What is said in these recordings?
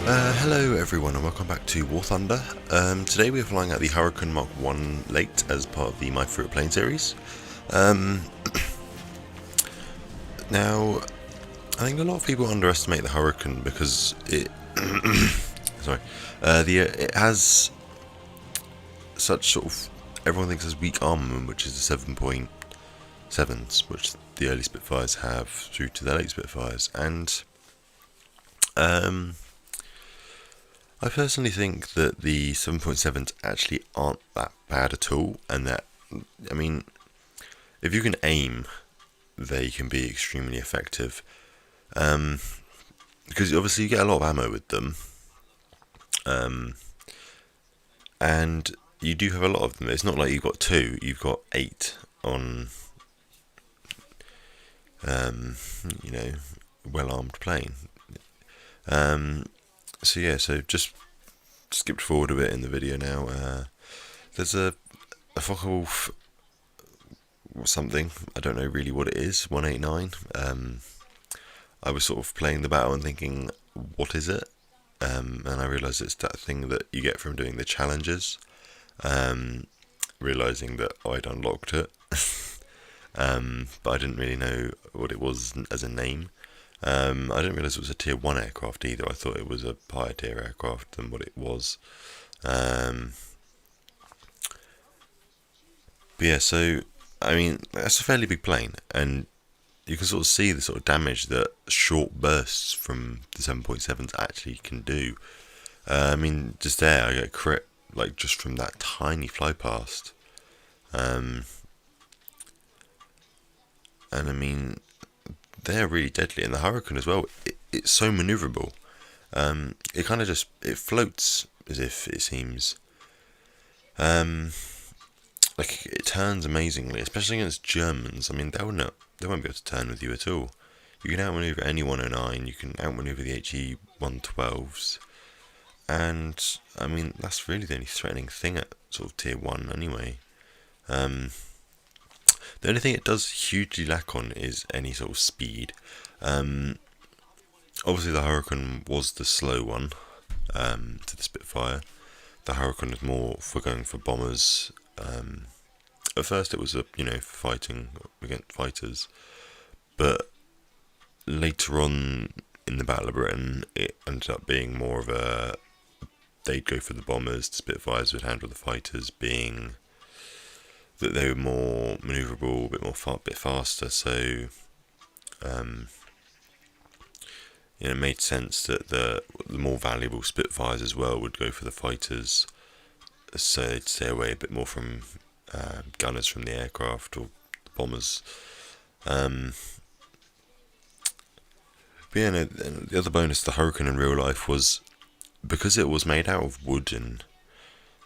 Hello everyone and welcome back to War Thunder. Today we are flying out the Hurricane Mark 1 late as part of the My Favorite Plane series. Now, I think a lot of people underestimate the Hurricane because it it has such sort of, everyone thinks has weak armament, which is the 7.7s, which the early Spitfires have through to the late Spitfires, and I personally think that the 7.7s actually aren't that bad at all, and that, I mean, if you can aim, they can be extremely effective. Because obviously you get a lot of ammo with them, and you do have a lot of them. It's not like you've got 2, you've got 8 on, well-armed plane. So just skipped forward a bit in the video now. There's a Focke-Wulf something, I don't know really what it is, 189. I was sort of playing the battle and thinking, what is it? And I realised it's that thing that you get from doing the challenges. Realising that I'd unlocked it, but I didn't really know what it was as a name. I didn't realise it was a tier 1 aircraft either. I thought it was a higher tier aircraft than what it was. But yeah, so I mean, that's a fairly big plane, and you can sort of see the sort of damage that short bursts from the 7.7s actually can do. I mean, just there, I get crit, like, just from that tiny fly past. And I mean, they're really deadly, and the Hurricane as well, it's so manoeuvrable. It kind of just, it floats, as if it seems. Like, it turns amazingly, especially against Germans. I mean, they won't be able to turn with you at all. You can outmaneuver any 109, you can outmaneuver the HE 112s, and I mean, that's really the only threatening thing at sort of tier 1 anyway. The only thing it does hugely lack on is any sort of speed. Obviously the Hurricane was the slow one to the Spitfire. The Hurricane is more for going for bombers. At first it was fighting against fighters, but later on in the Battle of Britain it ended up being more of a, they'd go for the bombers, the Spitfires would handle the fighters, being that they were more manoeuvrable, a bit faster, so it made sense that the more valuable Spitfires as well would go for the fighters, so they'd stay away a bit more from gunners from the aircraft or the bombers. But yeah, no, the other bonus to the Hurricane in real life was, because it was made out of wood and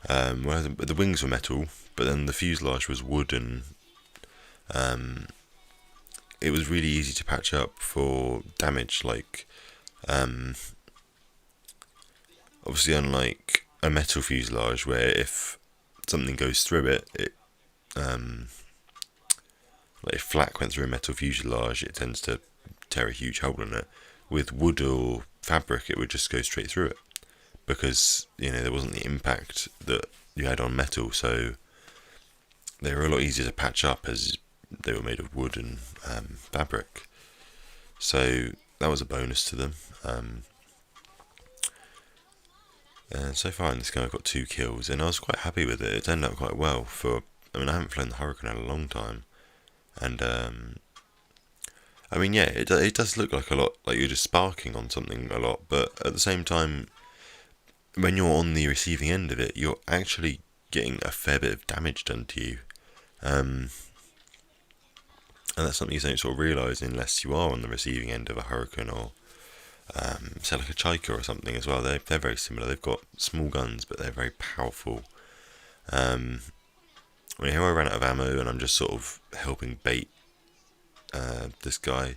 well, the wings were metal, but then the fuselage was wood, and it was really easy to patch up for damage. Like, obviously, unlike a metal fuselage, where if something goes through it, like if flak went through a metal fuselage, it tends to tear a huge hole in it. With wood or fabric, it would just go straight through it, because there wasn't the impact that you had on metal, so they were a lot easier to patch up as they were made of wood and fabric. So that was a bonus to them. And so far in this game I've got 2 kills, and I was quite happy with it. It turned out quite well I haven't flown the Hurricane in a long time, and I mean, yeah, it does look like a lot, like you're just sparking on something a lot, but at the same time, when you're on the receiving end of it, you're actually getting a fair bit of damage done to you. And that's something you don't sort of realise unless you are on the receiving end of a Hurricane, or say like a Chaika or something as well. They're very similar. They've got small guns, but they're very powerful. I mean, here I ran out of ammo, and I'm just sort of helping bait this guy.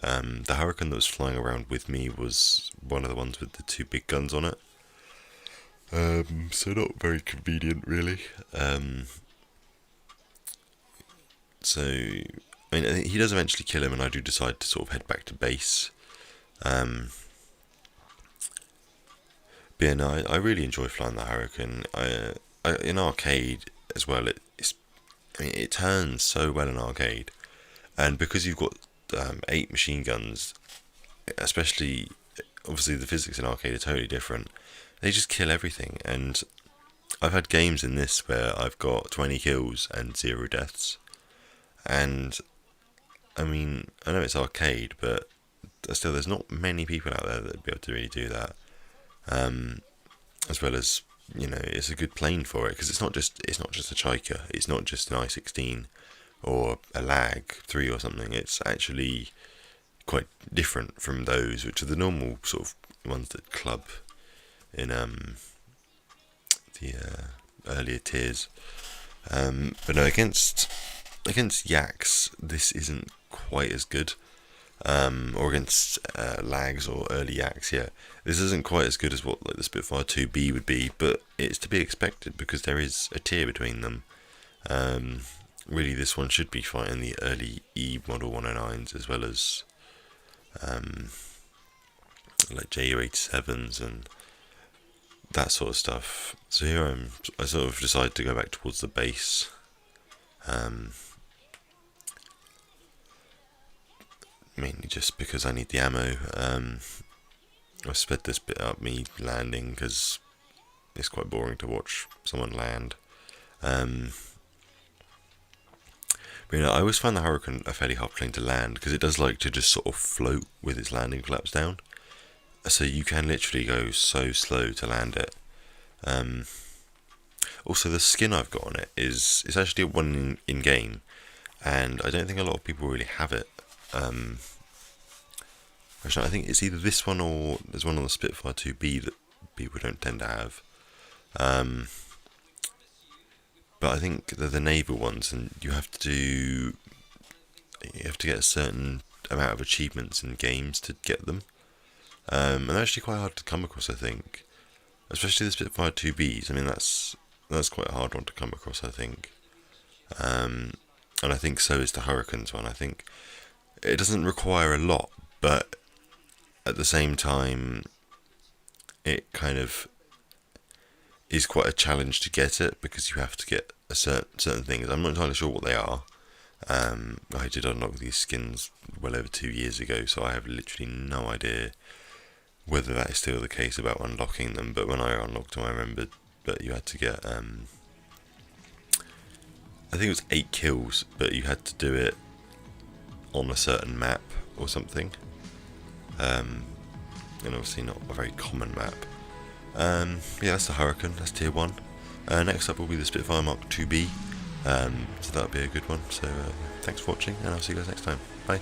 The Hurricane that was flying around with me was one of the ones with the 2 big guns on it. So not very convenient, really. So, I mean, he does eventually kill him, and I do decide to sort of head back to base. But yeah, no, I really enjoy flying the Hurricane. In arcade as well, it turns so well in arcade, and because you've got 8 machine guns, especially obviously the physics in arcade are totally different. They just kill everything, and I've had games in this where I've got 20 kills and 0 deaths, and I mean, I know it's arcade, but still, there's not many people out there that would be able to really do that. As well as, it's a good plane for it, because it's not just a Chica, it's not just an I-16 or a Lag 3 or something. It's actually quite different from those, which are the normal sort of ones that club in the earlier tiers. But no, against Yaks, this isn't quite as good. Or against Lags or early Yaks, yeah. This isn't quite as good as what like the Spitfire 2B would be, but it's to be expected because there is a tier between them. Really, this one should be fighting the early E Model 109s as well as like JU87s and that sort of stuff. So here I sort of decided to go back towards the base. Mainly just because I need the ammo. I sped this bit up, me landing, because it's quite boring to watch someone land. But I always find the Hurricane a fairly hard plane to land, because it does like to just sort of float with its landing flaps down. So you can literally go so slow to land it. Also, the skin I've got on it it's actually one in game, and I don't think a lot of people really have it. Actually, I think it's either this one or there's one on the Spitfire 2B that people don't tend to have. But I think they're the naval ones, and you have to get a certain amount of achievements in games to get them. And they're actually quite hard to come across, I think. Especially the Spitfire 2Bs. I mean, that's quite a hard one to come across, I think. And I think so is the Hurricanes one. I think it doesn't require a lot, but at the same time, it kind of is quite a challenge to get it, because you have to get certain things. I'm not entirely sure what they are. I did unlock these skins well over 2 years ago, so I have literally no idea whether that is still the case about unlocking them. But when I unlocked them, I remembered that you had to get I think it was 8 kills, but you had to do it on a certain map or something. And obviously not a very common map. Yeah, that's the Hurricane, that's tier 1. Next up will be the Spitfire Mark 2B, so that'll be a good one. So thanks for watching, and I'll see you guys next time. Bye.